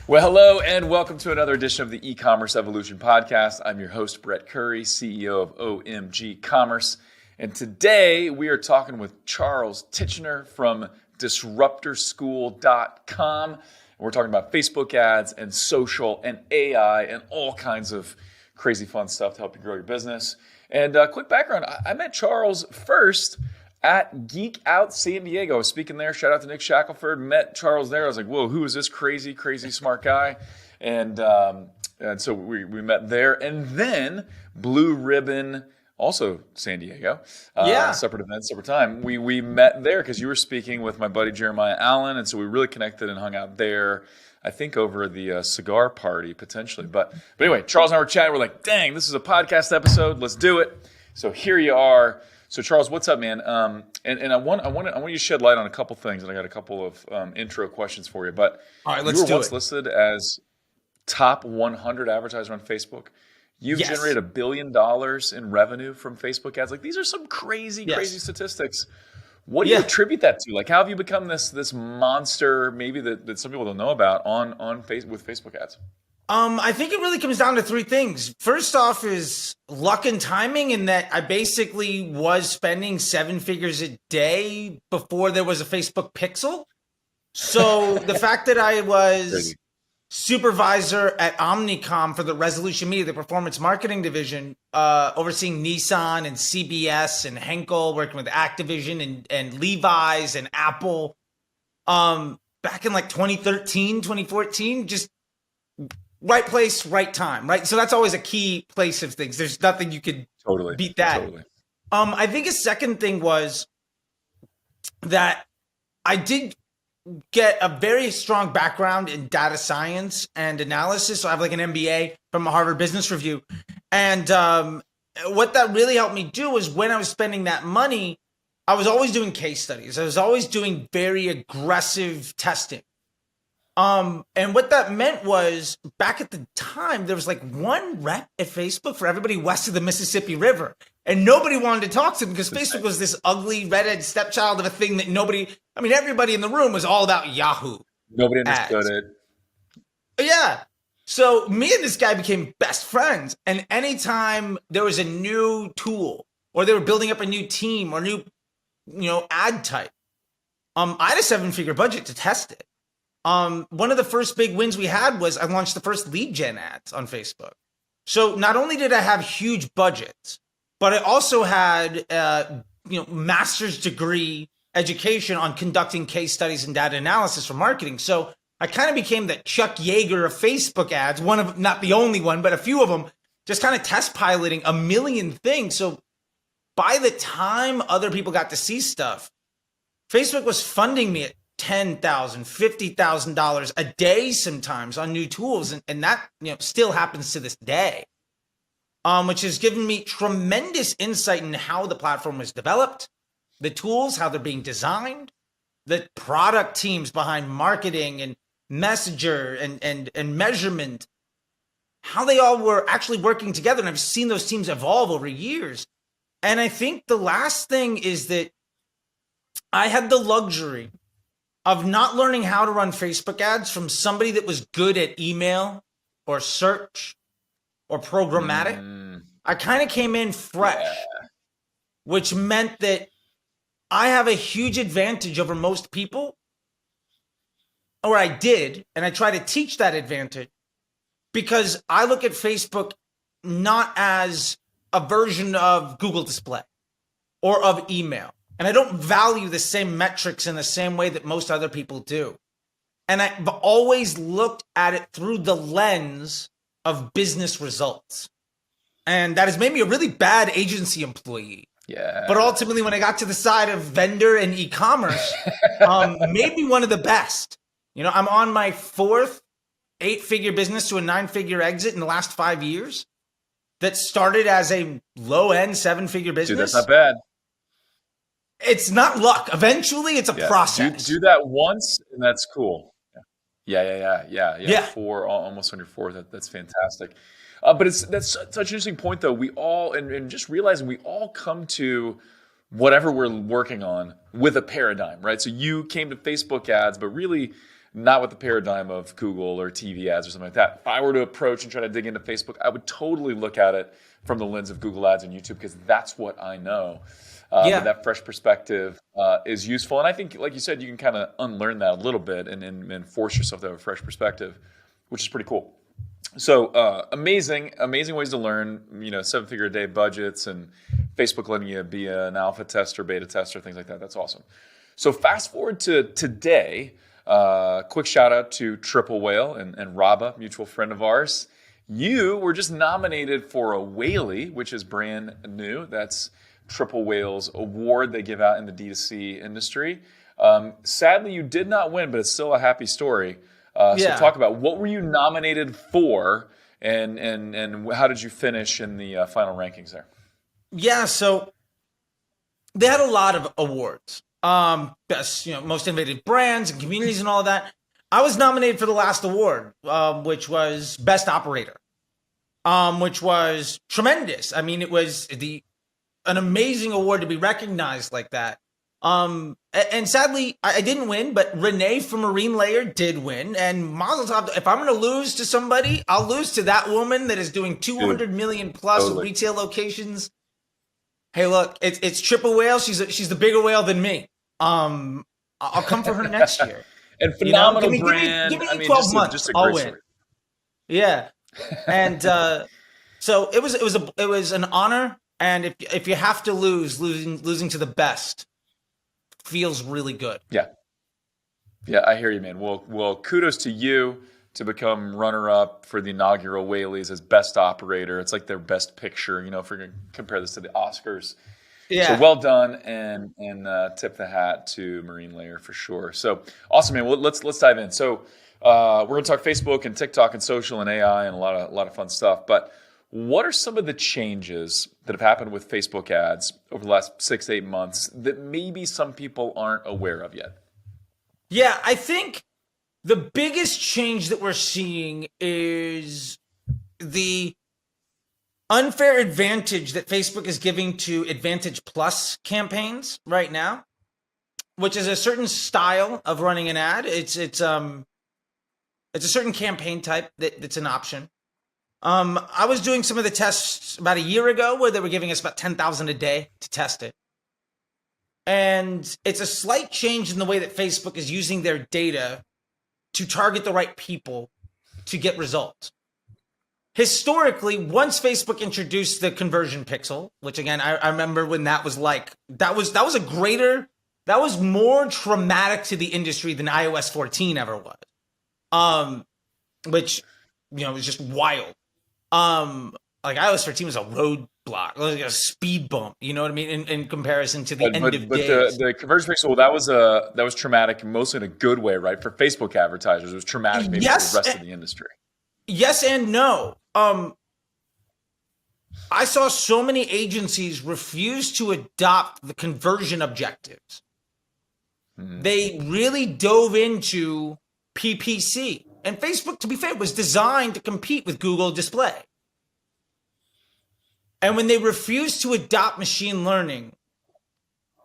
Well, hello and welcome to another edition of the E-commerce Evolution Podcast. I'm your host, Brett Curry, CEO of OMG Commerce. And today we are talking with Charles Tichenor from disruptorschool.com. And we're talking about Facebook ads and social and AI and all kinds of crazy fun stuff to help you grow your business. And quick background, I met Charles first at Geek Out San Diego. I was speaking there. Shout out to Nick Shackelford. Met Charles there. I was like, whoa, who is this crazy smart guy? And so we met there. And then Blue Ribbon, also San Diego. Separate event, separate time. We met there because you were speaking with my buddy Jeremiah Allen. And so we really connected and hung out there, I think over the cigar party potentially. But anyway, Charles and I were chatting. We're like, dang, this is a podcast episode. Let's do it. So here you are. So Charles, what's up, man? And I want you to shed light on a couple things, and I got a couple of intro questions for you. But all right, let's you were once listed as top 100 advertiser on Facebook. You've generated $1 billion in revenue from Facebook ads. Like, these are some crazy statistics. What do you attribute that to? Like, how have you become this monster, maybe that some people don't know about with Facebook ads? I think it really comes down to three things. First off is luck and timing, in that I basically was spending 7 figures a day before there was a Facebook pixel. So the fact that I was supervisor at Omnicom for the Resolution Media, the performance marketing division, overseeing Nissan and CBS and Henkel, working with Activision and Levi's and Apple, back in like 2013, 2014, just right place, right time, right? So that's always a key place of things. There's nothing you could beat that. Totally. I think a second thing was that I did get a very strong background in data science and analysis. So I have like an MBA from a Harvard Business Review. And what that really helped me do was, when I was spending that money, I was always doing case studies. I was always doing very aggressive testing. And what that meant was, back at the time, there was like one rep at Facebook for everybody west of the Mississippi River. And nobody wanted to talk to them because Facebook was this ugly redhead stepchild of a thing that everybody in the room was all about Yahoo. Nobody understood it. Yeah. So me and this guy became best friends. And anytime there was a new tool, or they were building up a new team or new, ad type, I had a 7-figure budget to test it. One of the first big wins we had was I launched the first lead gen ads on Facebook. So not only did I have huge budgets, but I also had, master's degree education on conducting case studies and data analysis for marketing. So I kind of became the Chuck Yeager of Facebook ads, one of, not the only one, but a few of them, just kind of test piloting a million things. So by the time other people got to see stuff, Facebook was funding me at $10,000, $50,000 a day sometimes on new tools. And that, still happens to this day, which has given me tremendous insight into how the platform was developed, the tools, how they're being designed, the product teams behind marketing and messenger and measurement, how they all were actually working together. And I've seen those teams evolve over years. And I think the last thing is that I had the luxury of not learning how to run Facebook ads from somebody that was good at email or search or programmatic. I kind of came in fresh, which meant that I have a huge advantage over most people, or I did, and I try to teach that advantage, because I look at Facebook not as a version of Google Display or of email. And I don't value the same metrics in the same way that most other people do. And I've always looked at it through the lens of business results. And that has made me a really bad agency employee. Yeah. But ultimately, when I got to the side of vendor and e-commerce, made me one of the best. I'm on my 4th 8-figure business to a 9-figure exit in the last 5 years that started as a low-end 7-figure business. Dude, that's not bad. It's not luck. Eventually, it's a process. Do that once, and that's cool. Yeah. Almost on your 4th. That's fantastic. But that's such an interesting point, though. We all, and just realizing we all come to whatever we're working on with a paradigm, right? So you came to Facebook ads, but really, not with the paradigm of Google or TV ads or something like that. If I were to approach and try to dig into Facebook, I would totally look at it from the lens of Google ads and YouTube, because that's what I know. But that fresh perspective is useful. And I think, like you said, you can kind of unlearn that a little bit and force yourself to have a fresh perspective, which is pretty cool. So amazing ways to learn, 7-figure a day budgets, and Facebook letting you be an alpha tester, beta tester, things like that. That's awesome. So fast forward to today, quick shout out to Triple Whale and Raba, mutual friend of ours. You were just nominated for a Whaley, which is brand new. That's Triple Whale's award they give out in the D2C industry. Sadly, you did not win, but it's still a happy story. So talk about, what were you nominated for, and how did you finish in the final rankings there? Yeah, so they had a lot of awards. Best, most innovative brands and communities and all of that. I was nominated for the last award, which was Best Operator, which was tremendous. I mean, it was an amazing award to be recognized like that. And sadly, I didn't win, but Renee from Marine Layer did win. And mazel tov, if I'm going to lose to somebody, I'll lose to that woman that is doing 200 million plus retail locations. Hey, look, it's Triple Whale. She's the bigger whale than me. I'll come for her next year. And phenomenal brand. Give me 12 months. Just a I'll great win. story. Yeah, and so it was an honor. And if you have to losing to the best feels really good. Yeah, I hear you, man. Well, kudos to you to become runner-up for the inaugural Whaleys as Best Operator. It's like their Best Picture, if we're going to compare this to the Oscars. Yeah. So well done, and tip the hat to Marine Layer for sure. So awesome, man. Well, let's dive in. So we're going to talk Facebook and TikTok and social and AI and a lot of fun stuff. But what are some of the changes that have happened with Facebook ads over the last 6 to 8 months that maybe some people aren't aware of yet? Yeah, I think the biggest change that we're seeing is the unfair advantage that Facebook is giving to Advantage Plus campaigns right now, which is a certain style of running an ad. It's a certain campaign type that's an option. I was doing some of the tests about a year ago where they were giving us about 10,000 a day to test it. And it's a slight change in the way that Facebook is using their data to target the right people to get results. Historically, once Facebook introduced the conversion pixel, which again, I remember when that was more traumatic to the industry than iOS 14 ever was. Which, was just wild. Like iOS 13 was a roadblock, like a speed bump. You know what I mean? In comparison to the end of days. But the conversion pixel, that was traumatic, mostly in a good way, right? For Facebook advertisers, it was traumatic maybe for the rest of the industry. Yes and no. I saw so many agencies refuse to adopt the conversion objectives. They really dove into PPC. And Facebook, to be fair, was designed to compete with Google Display. And when they refused to adopt machine learning,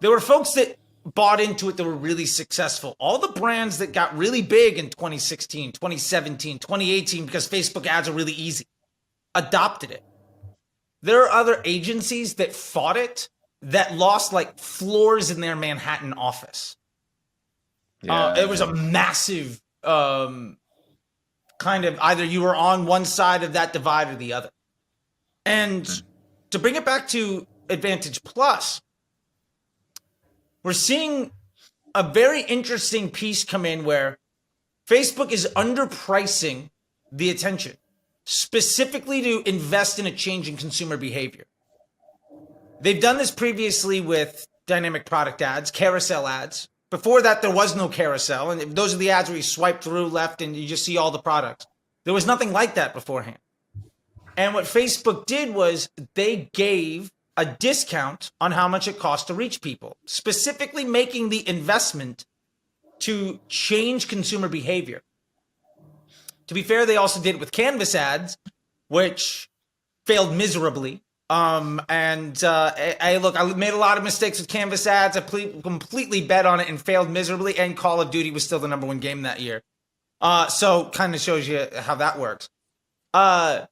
there were folks that bought into it that were really successful. All the brands that got really big in 2016, 2017, 2018, because Facebook ads are really easy, adopted it. There are other agencies that fought it that lost like floors in their Manhattan office. It was a massive kind of either you were on one side of that divide or the other. And to bring it back to Advantage Plus, we're seeing a very interesting piece come in where Facebook is underpricing the attention, specifically to invest in a change in consumer behavior. They've done this previously with dynamic product ads, carousel ads. Before that, there was no carousel. And those are the ads where you swipe through left and you just see all the products. There was nothing like that beforehand. And what Facebook did was they gave a discount on how much it costs to reach people, specifically making the investment to change consumer behavior. To be fair, they also did it with Canvas ads, which failed miserably. I made a lot of mistakes with Canvas ads. I completely bet on it and failed miserably. And Call of Duty was still the #1 game that year. So kind of shows you how that works. Uh,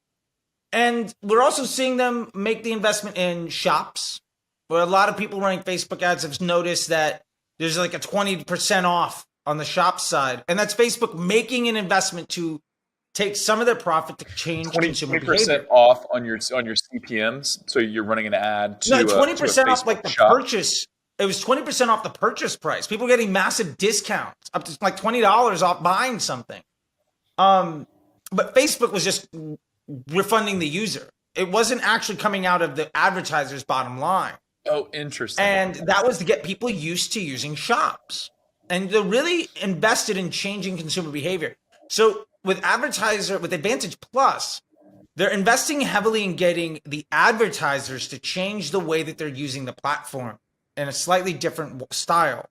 and we're also seeing them make the investment in shops, where a lot of people running Facebook ads have noticed that there's like a 20% off on the shop side. And that's Facebook making an investment to take some of their profit to change consumer 20% behavior. off on your CPMs. So you're running an ad No, to a 20% off Facebook like the shop. purchase. It was 20% off the purchase price. People getting massive discounts, up to like $20 off buying something. But Facebook was just refunding the user. It wasn't actually coming out of the advertiser's bottom line. Oh, interesting. And that was to get people used to using shops. And they're really invested in changing consumer behavior. So with Advantage Plus, they're investing heavily in getting the advertisers to change the way that they're using the platform in a slightly different style.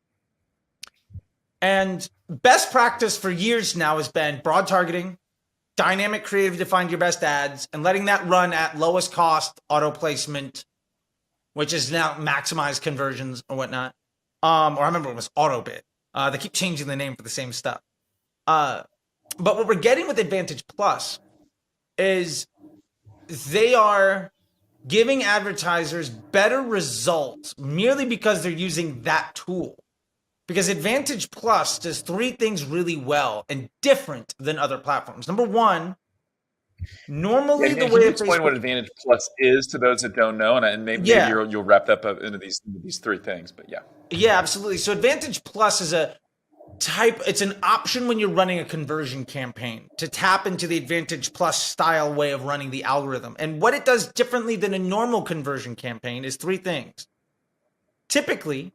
And best practice for years now has been broad targeting, dynamic creative to find your best ads, and letting that run at lowest cost auto placement, which is now maximized conversions or whatnot. Or I remember it was AutoBid. They keep changing the name for the same stuff. But what we're getting with Advantage Plus is they are giving advertisers better results merely because they're using that tool. Because Advantage Plus does three things really well and different than other platforms. Number one, normally the way you that explain what Advantage Plus is to those that don't know, and maybe you'll wrap that up into these three things. But yeah, absolutely. So Advantage Plus is it's an option when you're running a conversion campaign to tap into the Advantage Plus style way of running the algorithm. And what it does differently than a normal conversion campaign is three things. Typically,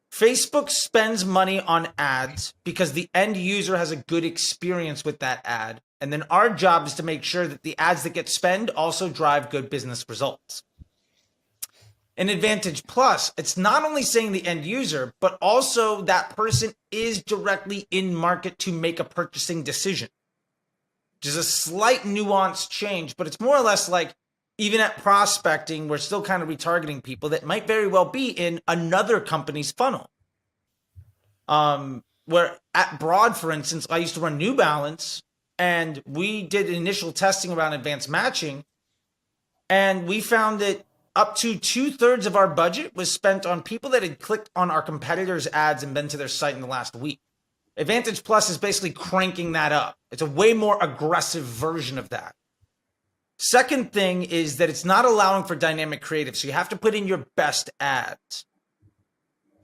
Facebook spends money on ads because the end user has a good experience with that ad. And then our job is to make sure that the ads that get spent also drive good business results. In Advantage Plus, it's not only saying the end user, but also that person is directly in market to make a purchasing decision, which is a slight nuanced change, but it's more or less like even at prospecting, we're still kind of retargeting people that might very well be in another company's funnel. Where at Broad, for instance, I used to run New Balance, and we did initial testing around advanced matching, and we found that up to 2/3 of our budget was spent on people that had clicked on our competitors' ads and been to their site in the last week. Advantage Plus is basically cranking that up. It's a way more aggressive version of that. Second thing is that it's not allowing for dynamic creative, so you have to put in your best ads.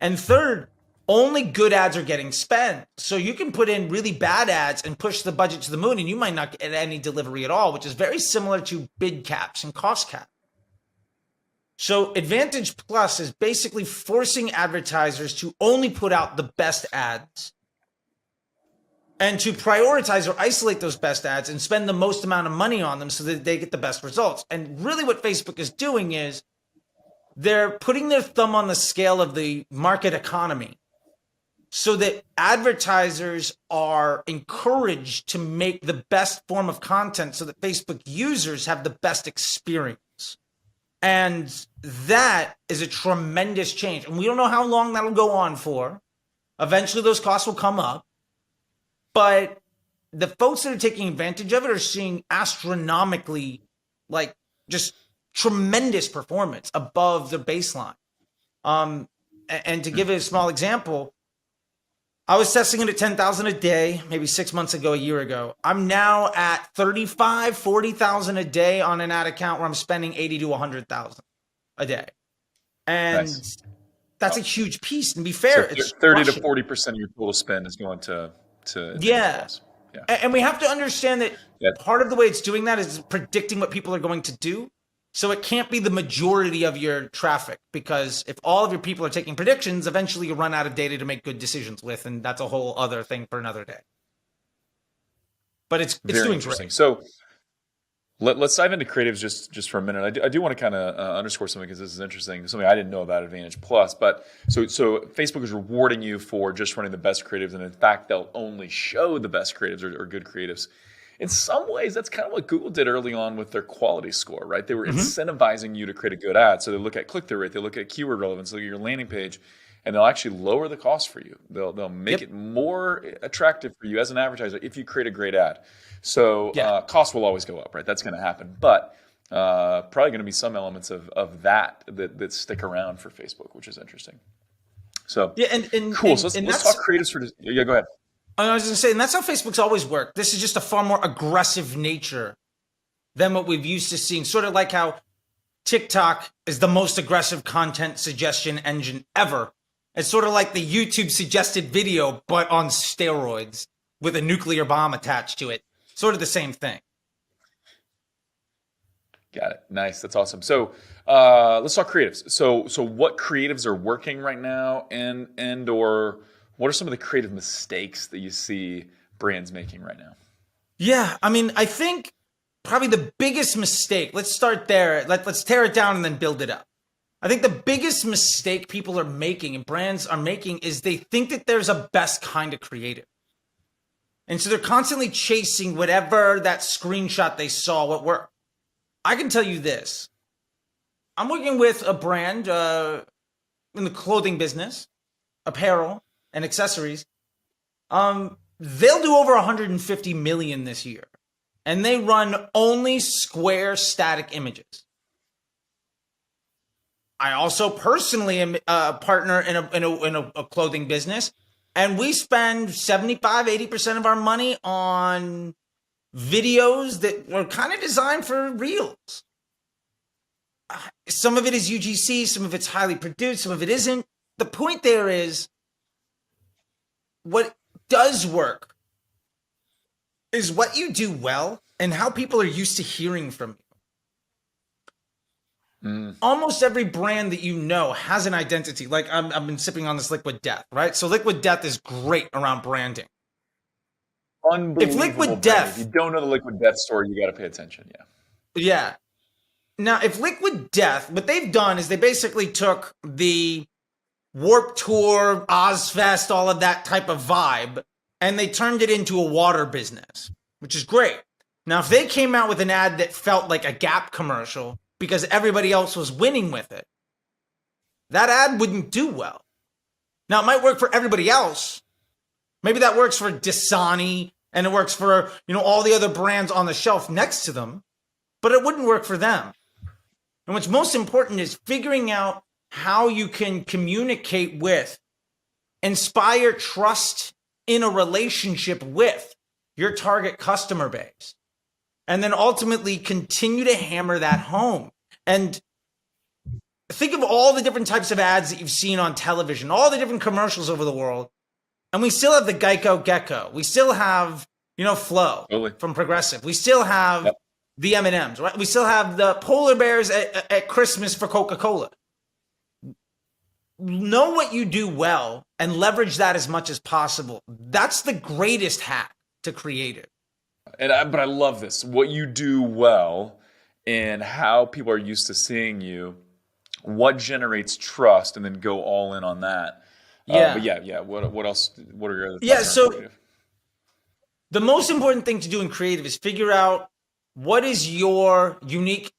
And third, only good ads are getting spent. So you can put in really bad ads and push the budget to the moon, and you might not get any delivery at all, which is very similar to bid caps and cost caps. So Advantage Plus is basically forcing advertisers to only put out the best ads and to prioritize or isolate those best ads and spend the most amount of money on them so that they get the best results. And really what Facebook is doing is they're putting their thumb on the scale of the market economy so that advertisers are encouraged to make the best form of content so that Facebook users have the best experience. And that is a tremendous change. And we don't know how long that'll go on for. Eventually, those costs will come up. But the folks that are taking advantage of it are seeing astronomically, like, just tremendous performance above the baseline. And to give it a small example, I was testing it at 10,000 a day, maybe 6 months ago, a year ago. I'm now at 35, 40,000 a day on an ad account where I'm spending 80 to 100,000 a day. And that's a huge piece. And to be fair, so it's 30 to 40% of your total spend is going to yeah. And we have to understand that part of the way it's doing that is predicting what people are going to do. So it can't be the majority of your traffic, because if all of your people are taking predictions, eventually you run out of data to make good decisions with, and that's a whole other thing for another day. But it's very doing interesting. great. So let's dive into creatives just for a minute. I do want to kind of underscore something, because this is interesting, something I didn't know about Advantage Plus. But so Facebook is rewarding you for just running the best creatives, and in fact, they'll only show the best creatives or good creatives. In some ways, that's kind of what Google did early on with their quality score, right? They were incentivizing you to create a good ad. So they look at click-through rate, they look at keyword relevance, they look at your landing page, and they'll actually lower the cost for you. They'll make Yep. it more attractive for you as an advertiser if you create a great ad. So Yeah. costs will always go up, right? That's going to happen, but probably going to be some elements of that stick around for Facebook, which is interesting. So Yeah. And, cool. So and let's that's, talk creatives for this. Yeah, go ahead. I was going to say, and that's how Facebook's always worked. This is just a far more aggressive nature than what we've used to seeing. Sort of like how TikTok is the most aggressive content suggestion engine ever. It's sort of like the YouTube suggested video, but on steroids with a nuclear bomb attached to it. Sort of the same thing. Got it. Nice. That's awesome. So let's talk creatives. So what creatives are working right now, and or what are some of the creative mistakes that you see brands making right now? Yeah, I mean, I think probably the biggest mistake, let's start there. Let's tear it down and then build it up. I think the biggest mistake people are making and brands are making is they think that there's a best kind of creative. And so they're constantly chasing whatever that screenshot they saw, what worked. I can tell you this. I'm working with a brand in the clothing business, apparel and accessories. They'll do over 150 million this year, and they run only square static images. I also personally am a partner in a clothing business, and we spend 75-80% of our money on videos that were kind of designed for reels. Some of it is UGC, some of it's highly produced, some of it isn't. The point there is, what does work is what you do well and how people are used to hearing from you. Almost every brand that you know has an identity. Like I've been sipping on this Liquid Death, right? So Liquid Death is great around branding. Unbelievable. If Liquid brand. Death, If you don't know the Liquid Death story, you got to pay attention. Yeah. yeah. Now, if Liquid Death, what they've done is they basically took the Warped Tour, Ozfest, all of that type of vibe, and they turned it into a water business, which is great. Now, if they came out with an ad that felt like a Gap commercial because everybody else was winning with it, that ad wouldn't do well. Now, it might work for everybody else. Maybe that works for Dasani and it works for, all the other brands on the shelf next to them, but it wouldn't work for them. And what's most important is figuring out how you can communicate with, inspire trust in a relationship with your target customer base, and then ultimately continue to hammer that home. And think of all the different types of ads that you've seen on television, all the different commercials over the world, and we still have the Geico Gecko. We still have, Flo from Progressive. We still have the M&Ms, right? We still have the polar bears at Christmas for Coca-Cola. Know what you do well and leverage that as much as possible. That's the greatest hack to creative. But I love this. What you do well and how people are used to seeing you, what generates trust, and then go all in on that. Yeah. But yeah. What else? What are your other thoughts? Yeah, on so creative? the most important thing to do in creative is figure out what is your unique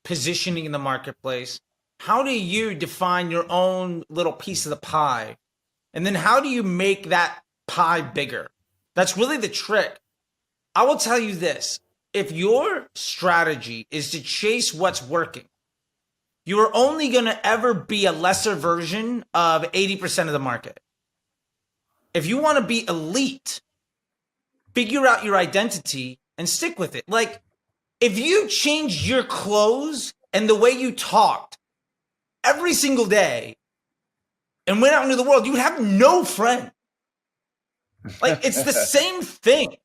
positioning in the marketplace. How do you define your own little piece of the pie? And then how do you make that pie bigger? That's really the trick. I will tell you this. If your strategy is to chase what's working, you are only going to ever be a lesser version of 80% of the market. If you want to be elite, figure out your identity and stick with it. Like, if you changed your clothes and the way you talked every single day and went out into the world, you would have no friend. Like, it's the same thing.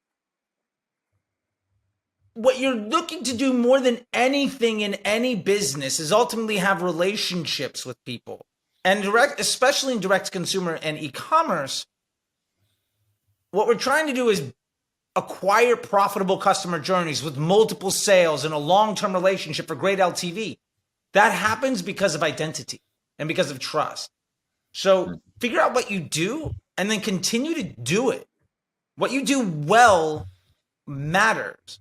What you're looking to do more than anything in any business is ultimately have relationships with people. And especially in direct consumer and e-commerce, what we're trying to do is acquire profitable customer journeys with multiple sales and a long-term relationship for great LTV. That happens because of identity and because of trust. So figure out what you do and then continue to do it. What you do well matters.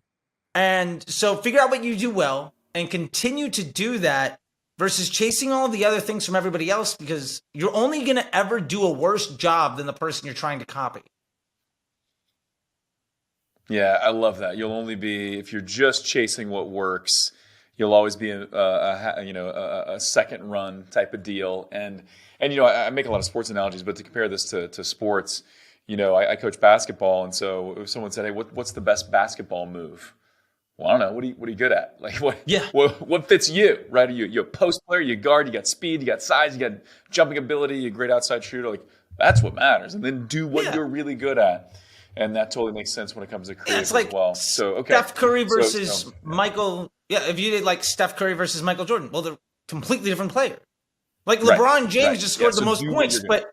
And so figure out what you do well and continue to do that. versus chasing all the other things from everybody else, because you're only going to ever do a worse job than the person you're trying to copy. Yeah, I love that. You'll only be, if you're just chasing what works, you'll always be a second run type of deal. And I make a lot of sports analogies, but to compare this to sports, I coach basketball, and so if someone said, "Hey, what's the best basketball move?" Well, I don't know. What are you good at? Like Yeah. what fits you, right? You're a post player, you guard, you got speed, you got size, you got jumping ability, you're a great outside shooter. Like that's what matters. And then do what you're really good at. And that totally makes sense when it comes to creative It's like as well. So okay. Steph Curry versus Michael. Yeah, if you did like Steph Curry versus Michael Jordan, well, they're completely different players. Like LeBron James just scored the most points, but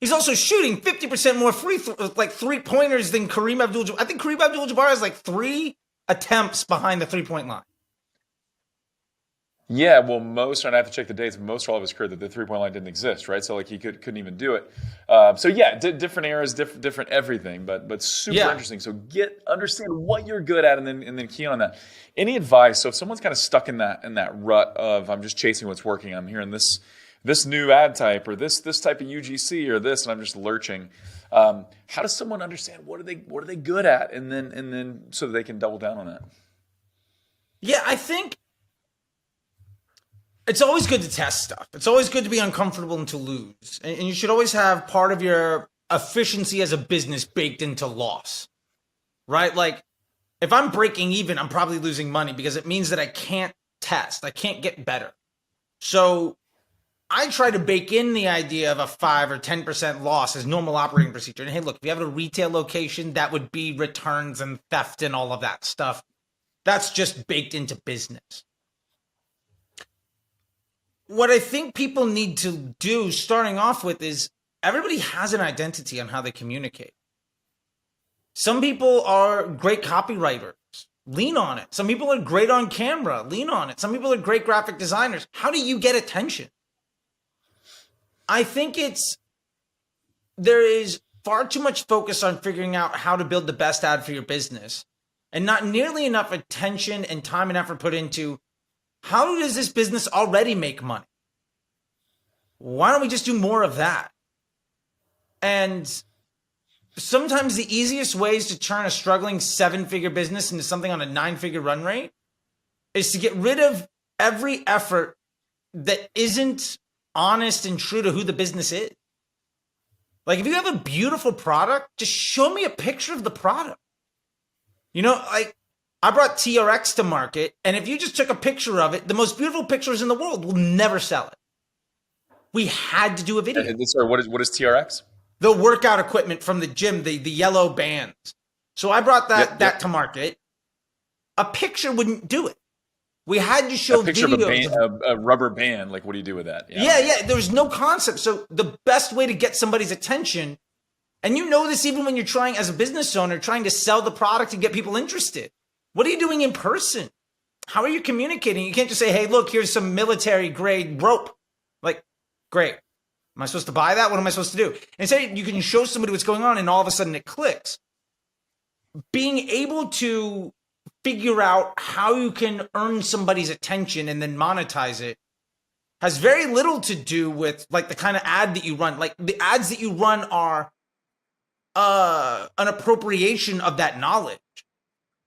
he's also shooting 50% more 3-pointers than Kareem Abdul-Jabbar. I think Kareem Abdul-Jabbar has like 3 attempts behind the 3-point line. Yeah, well, and I have to check the dates, most all of his career that the 3-point line didn't exist, right? So like he couldn't even do it. So yeah, different eras, different everything, but super interesting. So understand what you're good at, and then key on that. Any advice? So if someone's kind of stuck in that rut of I'm just chasing what's working, I'm hearing this new ad type or this type of UGC or this, and I'm just lurching. How does someone understand what are they good at, and then so that they can double down on that? Yeah, I think it's always good to test stuff. It's always good to be uncomfortable and to lose. And you should always have part of your efficiency as a business baked into loss, right? Like if I'm breaking even, I'm probably losing money because it means that I can't test. I can't get better. So I try to bake in the idea of a 5 or 10% loss as normal operating procedure. And hey, look, if you have a retail location, that would be returns and theft and all of that stuff. That's just baked into business. What I think people need to do starting off with is everybody has an identity on how they communicate. Some people are great copywriters. Lean on it. Some people are great on camera. Lean on it. Some people are great graphic designers. How do you get attention? I think there is far too much focus on figuring out how to build the best ad for your business and not nearly enough attention and time and effort put into how does this business already make money? Why don't we just do more of that? And sometimes the easiest ways to turn a struggling 7-figure business into something on a 9-figure run rate is to get rid of every effort that isn't honest and true to who the business is. Like if you have a beautiful product, just show me a picture of the product. Like I brought TRX to market, and if you just took a picture of it, the most beautiful pictures in the world will never sell it. We had to do a video. Sorry, what is TRX? The workout equipment from the gym, the yellow bands. So I brought that to market. A picture wouldn't do it. We had to show a picture videos of a rubber band. Like, what do you do with that? Yeah. There was no concept. So the best way to get somebody's attention, and you know this even when you're trying as a business owner, trying to sell the product and get people interested. What are you doing in person? How are you communicating? You can't just say, hey, look, here's some military grade rope. Like, great. Am I supposed to buy that? What am I supposed to do? And say you can show somebody what's going on and all of a sudden it clicks. Being able to figure out how you can earn somebody's attention and then monetize it has very little to do with like the kind of ad that you run. Like the ads that you run are an appropriation of that knowledge.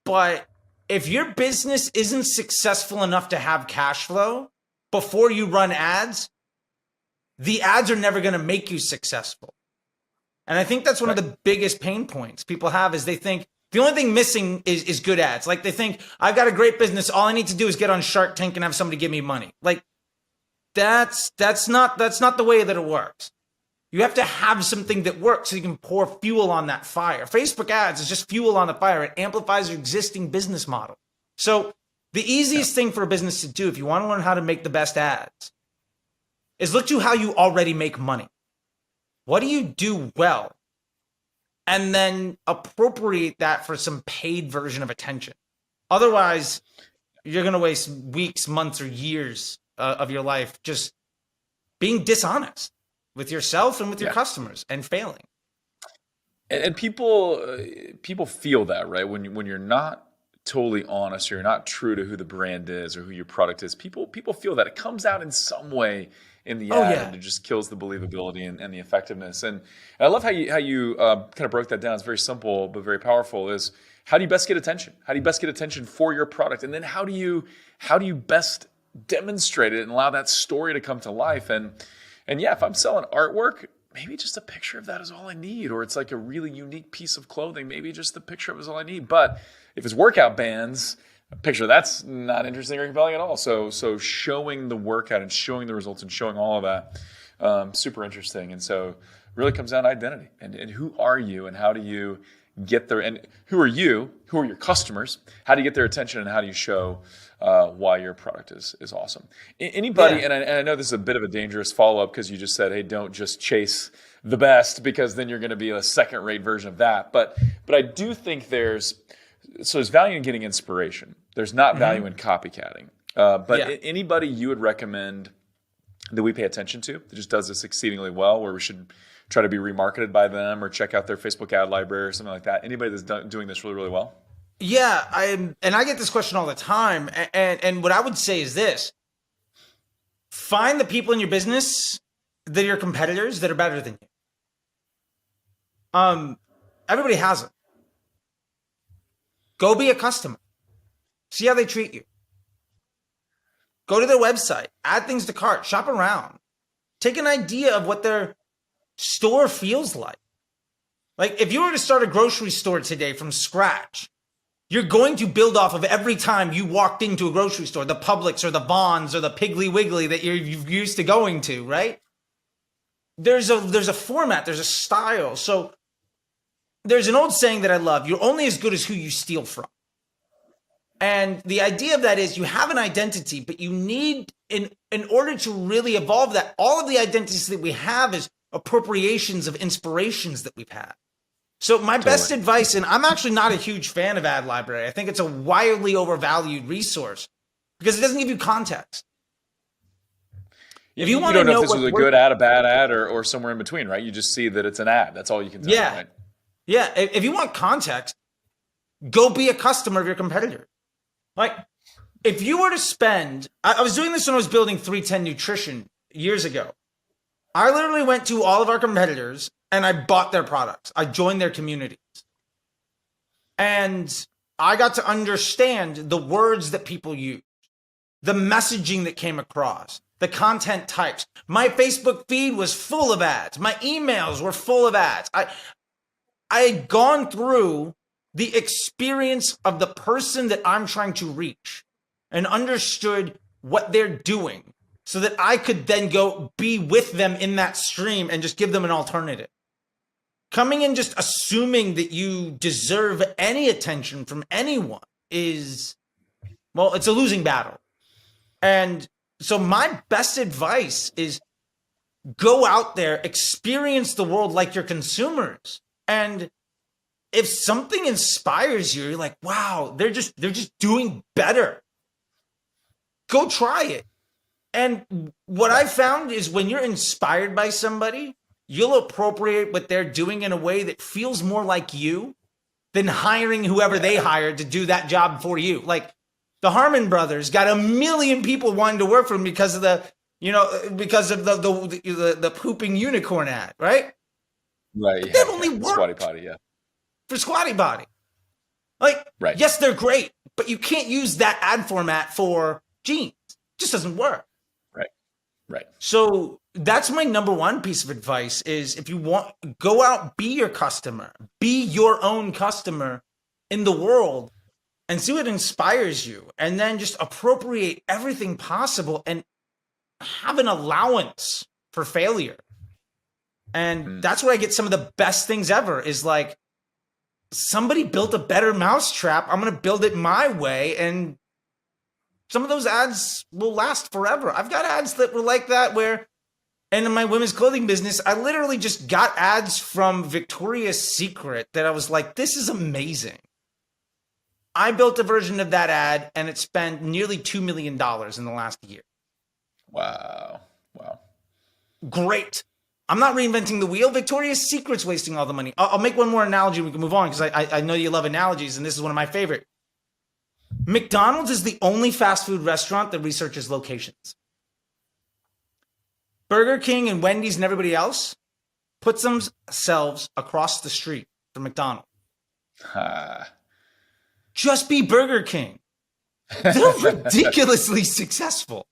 But if your business isn't successful enough to have cash flow before you run ads, the ads are never going to make you successful. And I think that's one of the biggest pain points people have is they think the only thing missing is good ads. Like they think I've got a great business. All I need to do is get on Shark Tank and have somebody give me money. Like that's not the way that it works. You have to have something that works so you can pour fuel on that fire. Facebook ads is just fuel on the fire. It amplifies your existing business model. So the easiest thing for a business to do if you want to learn how to make the best ads is look to how you already make money. What do you do well? And then appropriate that for some paid version of attention. Otherwise, you're going to waste weeks, months, or years of your life just being dishonest with yourself and with your customers and failing. And people feel that, right? When you're not totally honest or you're not true to who the brand is or who your product is, people feel that it comes out in some way in the Oh ad, yeah. and it just kills the believability and the effectiveness. And I love how you kind of broke that down. It's very simple but very powerful. Is how do you best get attention? How do you best get attention for your product? And then how do you best demonstrate it and allow that story to come to life? And yeah, if I'm selling artwork, maybe just a picture of that is all I need. Or it's like a really unique piece of clothing. Maybe just the picture of it is all I need. But if it's workout bands, a picture that's not interesting or compelling at all. So showing the workout and showing the results and showing all of that, super interesting. And so really comes down to identity and who are you and how do you get there, and who are you? Who are your customers? How do you get their attention, and how do you show why your product is awesome? Anybody, Yeah. and I know this is a bit of a dangerous follow-up because you just said, hey, don't just chase the best because then you're going to be a second-rate version of that. But I do think there's value in getting inspiration. There's not value in copycatting. But Yeah. anybody you would recommend that we pay attention to that just does this exceedingly well, where we should try to be remarketed by them or check out their Facebook ad library or something like that? Anybody that's doing this really, really well? Yeah, I get this question all the time, and what I would say is this: find the people in your business that are your competitors that are better than you. Everybody has them. Go be a customer. See how they treat you. Go to their website, add things to cart, shop around, take an idea of what their store feels like. Like if you were to start a grocery store today from scratch, you're going to build off of every time you walked into a grocery store, the Publix or the Vons or the Piggly Wiggly that you're used to going to, right? There's a format, there's a style. So there's an old saying that I love: you're only as good as who you steal from. And the idea of that is you have an identity, but you need, in order to really evolve that, all of the identities that we have is appropriations of inspirations that we've had. So my best advice, and I'm actually not a huge fan of Ad Library. I think it's a wildly overvalued resource because it doesn't give you context. If you don't know if this was a good ad, a bad ad, or somewhere in between, right? You just see that it's an ad. That's all you can tell. Yeah. Right? Yeah. If you want context, go be a customer of your competitor. Like, if you were to spend, I was doing this when I was building 310 Nutrition years ago. I literally went to all of our competitors and I bought their products. I joined their communities. And I got to understand the words that people use, the messaging that came across, the content types. My Facebook feed was full of ads. My emails were full of ads. I had gone through the experience of the person that I'm trying to reach and understood what they're doing so that I could then go be with them in that stream and just give them an alternative. Coming in just assuming that you deserve any attention from anyone is, well, it's a losing battle. And so my best advice is go out there, experience the world like your consumers. And if something inspires you, you're like, wow, they're just doing better. Go try it. And what I found is when you're inspired by somebody, you'll appropriate what they're doing in a way that feels more like you than hiring whoever they hired to do that job for you. Like the Harmon brothers got 1 million people wanting to work for them because of the pooping unicorn ad, right? Right. But that only worked Squatty Potty, yeah. for Squatty Body. Like, right. Yes, they're great, but you can't use that ad format for jeans. It just doesn't work. Right. So that's my number one piece of advice is if you want, go out, be your customer, be your own customer in the world and see what inspires you. And then just appropriate everything possible and have an allowance for failure. And that's where I get some of the best things ever is like, somebody built a better mousetrap. I'm going to build it my way. And some of those ads will last forever. I've got ads that were like that where, and in my women's clothing business, I literally just got ads from Victoria's Secret that I was like, this is amazing. I built a version of that ad and it spent nearly $2 million in the last year. Wow. Great. I'm not reinventing the wheel. Victoria's Secret's wasting all the money. I'll make one more analogy. We can move on because I know you love analogies and this is one of my favorite. McDonald's is the only fast food restaurant that researches locations. Burger King and Wendy's and everybody else puts themselves across the street from McDonald's. Just be Burger King. They're ridiculously successful.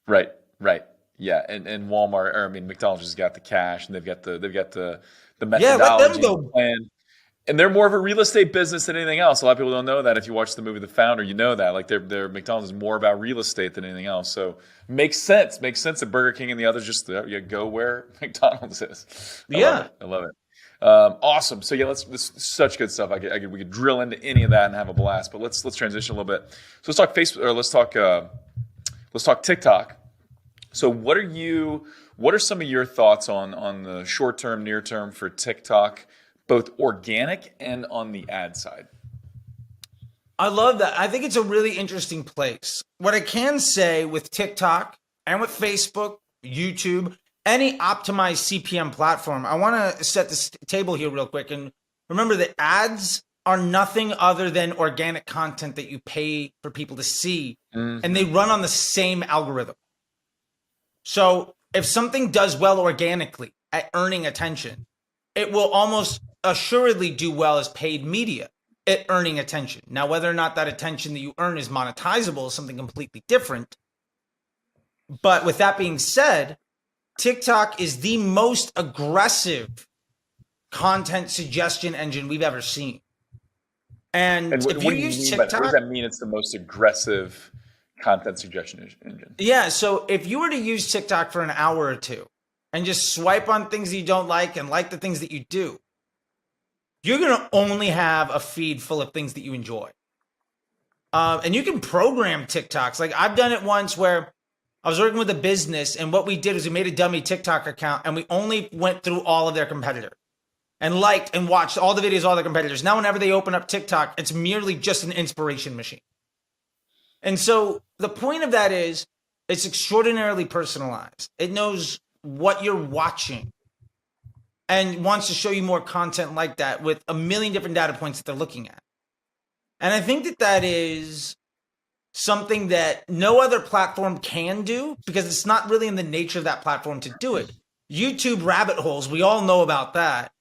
Right. Yeah, and Walmart, or I mean, McDonald's has got the cash, and they've got the methodology plan, and they're more of a real estate business than anything else. A lot of people don't know that. If you watch the movie The Founder, you know that. Like, their McDonald's is more about real estate than anything else. So makes sense that Burger King and the others just go where McDonald's is. I love it. Awesome. So yeah, this is such good stuff. We could drill into any of that and have a blast. But let's transition a little bit. So let's talk Facebook, or let's talk TikTok. So what are some of your thoughts on the short term, near term for TikTok, both organic and on the ad side? I love that. I think it's a really interesting place. What I can say with TikTok and with Facebook, YouTube, any optimized CPM platform, I want to set the table here real quick. And remember that ads are nothing other than organic content that you pay for people to see. Mm-hmm. And they run on the same algorithm. So if something does well organically at earning attention, it will almost assuredly do well as paid media at earning attention. Now, whether or not that attention that you earn is monetizable is something completely different. But with that being said, TikTok is the most aggressive content suggestion engine we've ever seen. And if you use TikTok, what does that mean? It's the most aggressive content suggestion engine. Yeah. So if you were to use TikTok for an hour or two and just swipe on things you don't like and like the things that you do, you're going to only have a feed full of things that you enjoy. And you can program TikToks. Like, I've done it once where I was working with a business, and what we did is we made a dummy TikTok account, and we only went through all of their competitors and liked and watched all the videos of all their competitors. Now, whenever they open up TikTok, it's merely just an inspiration machine. And so the point of that is it's extraordinarily personalized. It knows what you're watching and wants to show you more content like that with a million different data points that they're looking at. And I think that that is something that no other platform can do, because it's not really in the nature of that platform to do it. YouTube rabbit holes, we all know about that.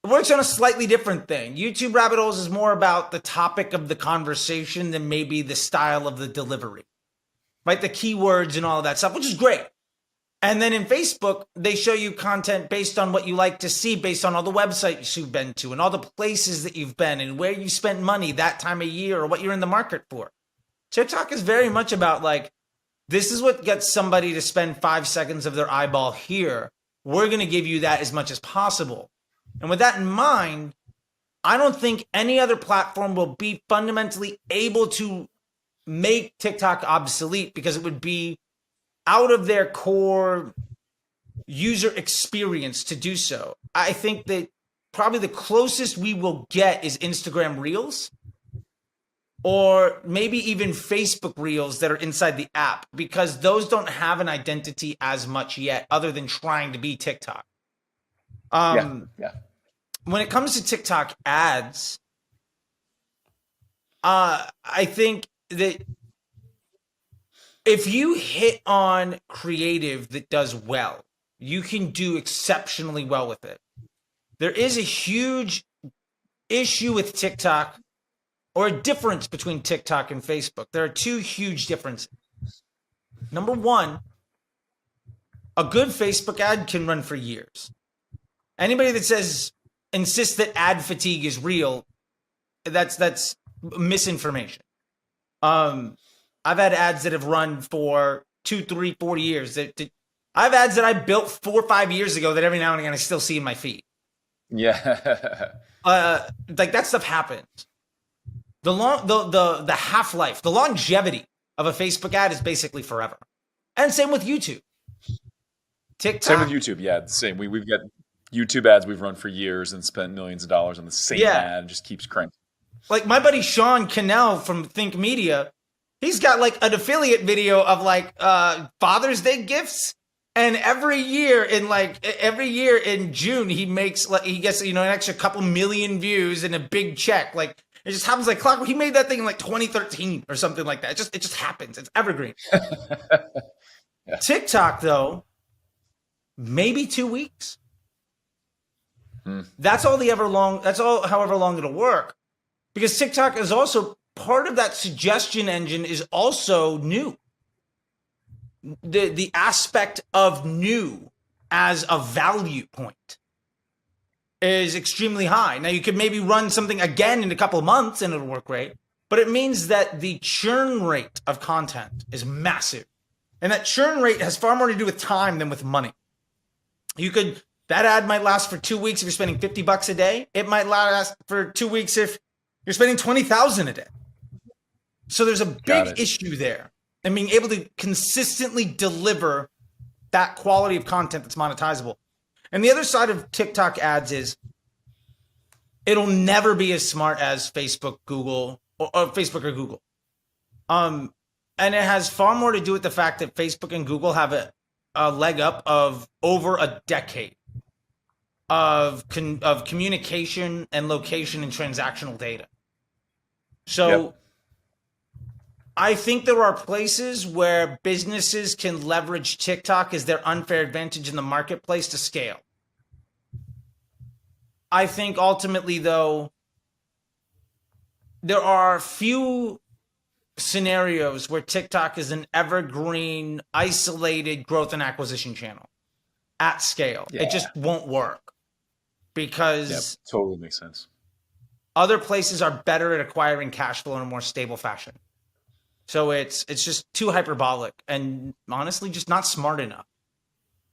It works on a slightly different thing. YouTube rabbit holes is more about the topic of the conversation than maybe the style of the delivery, right? The keywords and all of that stuff, which is great. And then in Facebook, they show you content based on what you like to see, based on all the websites you've been to and all the places that you've been and where you spent money that time of year or what you're in the market for. TikTok is very much about, like, this is what gets somebody to spend 5 seconds of their eyeball here. We're going to give you that as much as possible. And with that in mind, I don't think any other platform will be fundamentally able to make TikTok obsolete, because it would be out of their core user experience to do so. I think that probably the closest we will get is Instagram Reels, or maybe even Facebook Reels that are inside the app, because those don't have an identity as much yet, other than trying to be TikTok. When it comes to TikTok ads, I think that if you hit on creative that does well, you can do exceptionally well with it. There is a huge issue with TikTok, or a difference between TikTok and Facebook. There are two huge differences. Number one, a good Facebook ad can run for years. Anybody that insists that ad fatigue is real, that's misinformation. I've had ads that have run for 2, 3, 4 years. I have ads that I built 4 or 5 years ago that every now and again I still see in my feed. Yeah. Like, that stuff happens. The half-life, the longevity of a Facebook ad is basically forever. And same with YouTube. TikTok. Same with YouTube, yeah. Same. We've got YouTube ads we've run for years and spent millions of dollars on the same ad, and just keeps cranking. Like, my buddy Sean Cannell from Think Media, he's got like an affiliate video of like Father's Day gifts. And every year in June, he gets, an extra couple million views and a big check. Like, It just happens like clockwork. He made that thing in like 2013 or something like that. It just happens. It's evergreen. Yeah. TikTok, though, maybe 2 weeks. That's however long it'll work. Because TikTok is also part of that suggestion engine is also new. The aspect of new as a value point is extremely high. Now, you could maybe run something again in a couple of months and it'll work great, but it means that the churn rate of content is massive. And that churn rate has far more to do with time than with money. That ad might last for 2 weeks if you're spending $50 a day. It might last for 2 weeks if you're spending $20,000 a day. So there's a big issue there. And being able to consistently deliver that quality of content that's monetizable. And the other side of TikTok ads is it'll never be as smart as Facebook, Google, or Facebook or Google. And it has far more to do with the fact that Facebook and Google have a leg up of over a decade of communication and location and transactional data. So I think there are places where businesses can leverage TikTok as their unfair advantage in the marketplace to scale. I think ultimately, though, there are few scenarios where TikTok is an evergreen, isolated growth and acquisition channel at scale. It just won't work because totally makes sense. Other places are better at acquiring cash flow in a more stable fashion. So it's just too hyperbolic and honestly just not smart enough.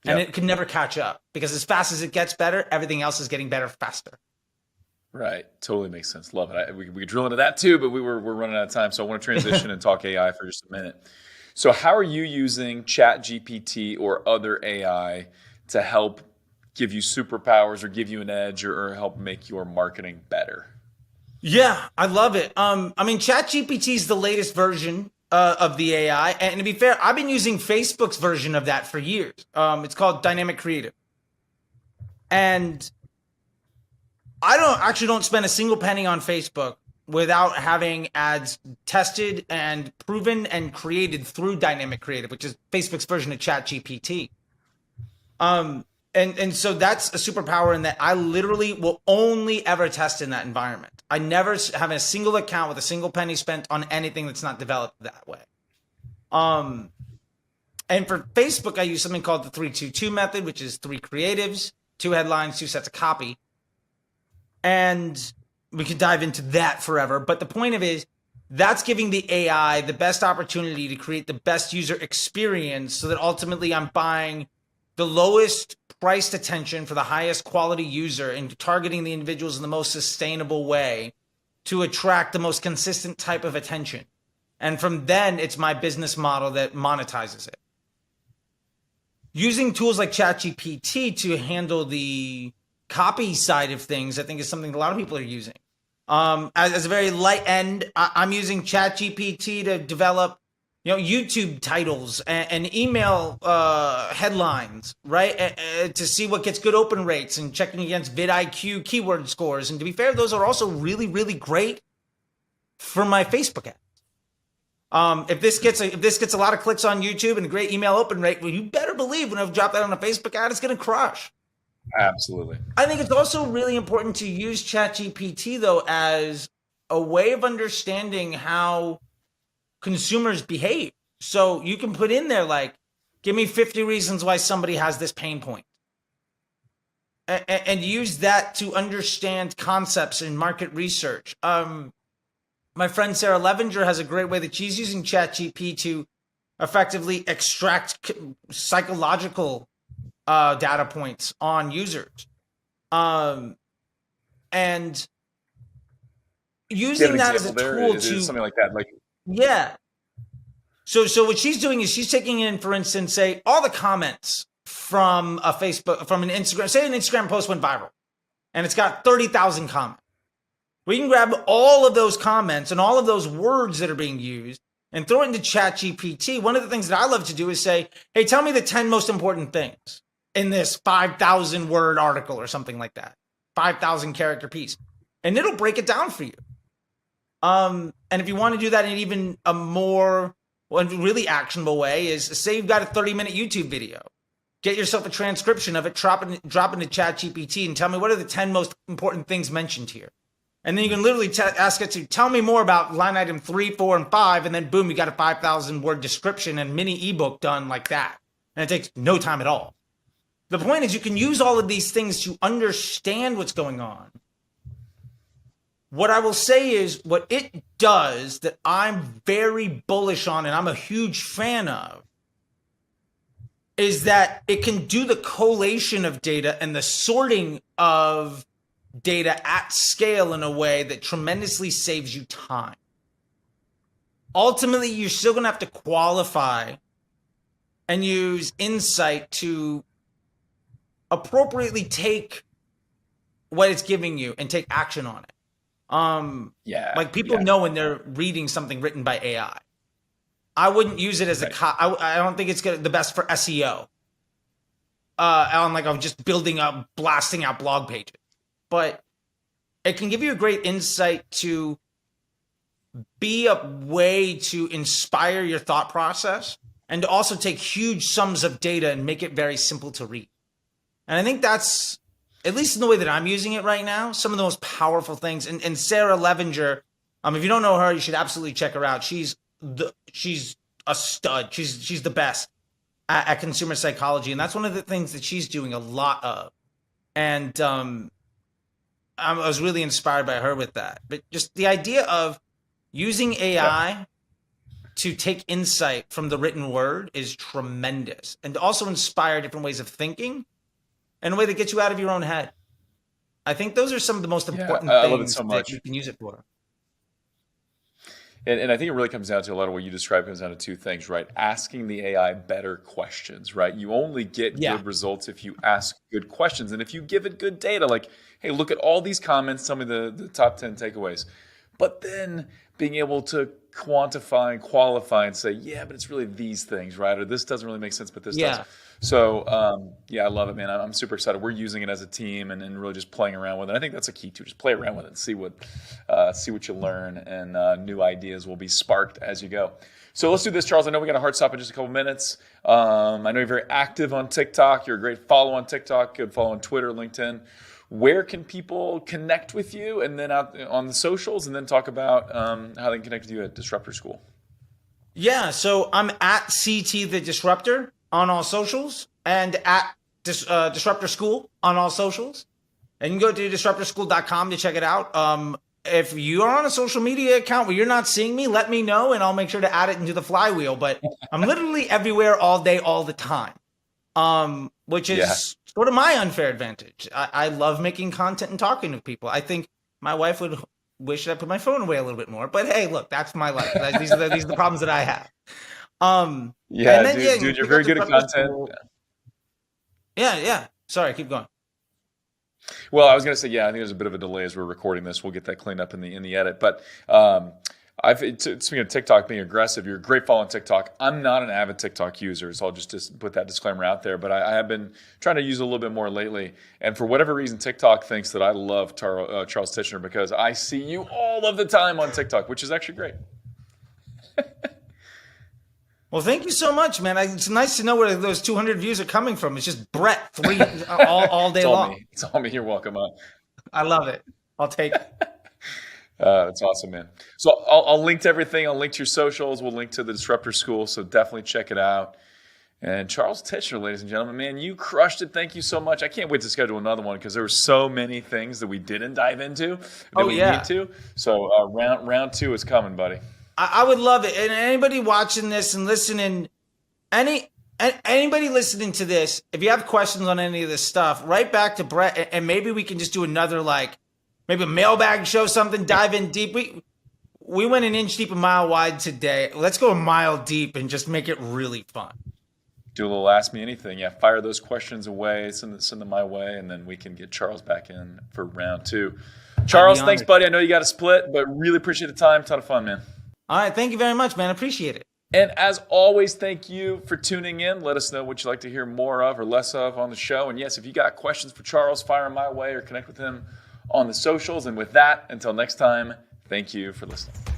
And it can never catch up because as fast as it gets better, everything else is getting better faster. Right. Totally makes sense. Love it. We could drill into that too, but we're running out of time. So I want to transition and talk AI for just a minute. So how are you using Chat GPT or other AI to help give you superpowers or give you an edge or help make your marketing better? Yeah, I love it. I mean, Chat GPT is the latest version of the AI. And to be fair, I've been using Facebook's version of that for years. It's called Dynamic Creative. And I don't spend a single penny on Facebook without having ads tested and proven and created through Dynamic Creative, which is Facebook's version of Chat GPT. And so that's a superpower in that I literally will only ever test in that environment. I never have a single account with a single penny spent on anything that's not developed that way. And for Facebook, I use something called the 3-2-2 method, which is 3 creatives, 2 headlines, 2 sets of copy. And we could dive into that forever. But the point of it is that's giving the AI the best opportunity to create the best user experience so that ultimately I'm buying the lowest priced attention for the highest quality user and targeting the individuals in the most sustainable way to attract the most consistent type of attention. And from then, it's my business model that monetizes it. Using tools like ChatGPT to handle the copy side of things, I think is something a lot of people are using. As a very light end, I'm using ChatGPT to develop YouTube titles and email headlines, right? To see what gets good open rates and checking against vidIQ keyword scores. And to be fair, those are also really, really great for my Facebook ads. If this gets a lot of clicks on YouTube and a great email open rate, well, you better believe when I drop that on a Facebook ad, it's going to crush. Absolutely. I think it's also really important to use ChatGPT though as a way of understanding how consumers behave. So you can put in there like, give me 50 reasons why somebody has this pain point. And use that to understand concepts in market research. My friend Sarah Levinger has a great way that she's using ChatGPT to effectively extract psychological data points on users. And using that as a tool to something like that, yeah. So what she's doing is she's taking in, for instance, say all the comments from an Instagram, say an Instagram post went viral and it's got 30,000 comments. We can grab all of those comments and all of those words that are being used and throw it into ChatGPT. One of the things that I love to do is say, hey, tell me the 10 most important things in this 5,000 word article or something like that, 5,000 character piece. And it'll break it down for you. And if you want to do that in even a more really actionable way, is say you've got a 30-minute YouTube video. Get yourself a transcription of it, drop into Chat GPT, and tell me what are the 10 most important things mentioned here. And then you can literally ask it to tell me more about line item 3, 4, and 5, and then boom, you got a 5,000 word description and mini ebook done like that. And it takes no time at all. The point is you can use all of these things to understand what's going on. What I will say is what it does that I'm very bullish on and I'm a huge fan of is that it can do the collation of data and the sorting of data at scale in a way that tremendously saves you time. Ultimately, you're still going to have to qualify and use insight to appropriately take what it's giving you and take action on it. Like people know when they're reading something written by AI. I wouldn't use it as I don't think it's the best for SEO. I'm just blasting out blog pages. But it can give you a great insight to be a way to inspire your thought process and to also take huge sums of data and make it very simple to read. And I think that's, at least in the way that I'm using it right now, some of the most powerful things. And Sarah Levinger, if you don't know her, you should absolutely check her out. She's a stud. She's the best at consumer psychology. And that's one of the things that she's doing a lot of. And I was really inspired by her with that. But just the idea of using AI to take insight from the written word is tremendous. And to also inspire different ways of thinking in a way that gets you out of your own head. I think those are some of the most important things that you can use it for. And I think it really comes down to a lot of what you described comes down to two things, right? Asking the AI better questions, right? You only get good results if you ask good questions. And if you give it good data, like, hey, look at all these comments, tell me the top 10 takeaways. But then being able to quantify and qualify and say, yeah, but it's really these things, right? Or this doesn't really make sense, but this does. So, I love it, man. I'm super excited. We're using it as a team and really just playing around with it. I think that's a key too. Just play around with it and see what you learn, and new ideas will be sparked as you go. So let's do this, Charles. I know we got a hard stop in just a couple minutes. I know you're very active on TikTok. You're a great follow on TikTok. Good follow on Twitter, LinkedIn. Where can people connect with you, and then out on the socials, and then talk about how they can connect with you at Disruptor School? Yeah, so I'm at CT the Disruptor on all socials, and at Disruptor School on all socials. And you can go to disruptorschool.com to check it out. If you are on a social media account where you're not seeing me, let me know, and I'll make sure to add it into the flywheel. But I'm literally everywhere all day, all the time, which is sort of my unfair advantage. I love making content and talking to people. I think my wife would wish I put my phone away a little bit more, but hey, look, that's my life. These are the problems that I have. Dude, you're very good at content. Yeah. Sorry, keep going. Well, I was going to say, I think there's a bit of a delay as we're recording this. We'll get that cleaned up in the edit. But speaking of TikTok being aggressive, you're a great follow on TikTok. I'm not an avid TikTok user, so I'll just put that disclaimer out there. But I have been trying to use it a little bit more lately. And for whatever reason, TikTok thinks that I love Charles Tichenor because I see you all of the time on TikTok, which is actually great. Well, thank you so much, man. It's nice to know where those 200 views are coming from. It's just Brett all day long. It's all me. You're welcome. I love it. I'll take it. That's awesome, man. So I'll link to everything. I'll link to your socials. We'll link to the Disruptor School. So definitely check it out. And Charles Tichenor, ladies and gentlemen, man, you crushed it. Thank you so much. I can't wait to schedule another one because there were so many things that we didn't dive into that we need to. So round 2 is coming, buddy. I would love it. And anybody watching this and listening, anybody listening to this, if you have questions on any of this stuff, write back to Brett, and maybe we can just do another, maybe a mailbag show, something, dive in deep. We went an inch deep, a mile wide today. Let's go a mile deep and just make it really fun. Do a little Ask Me Anything. Yeah, fire those questions away, send them my way, and then we can get Charles back in for round 2. Charles, thanks, buddy. I know you got to split, but really appreciate the time. Ton of fun, man. All right. Thank you very much, man. Appreciate it. And as always, thank you for tuning in. Let us know what you'd like to hear more of or less of on the show. And yes, if you got questions for Charles, fire them my way or connect with him on the socials. And with that, until next time, Thank you for listening.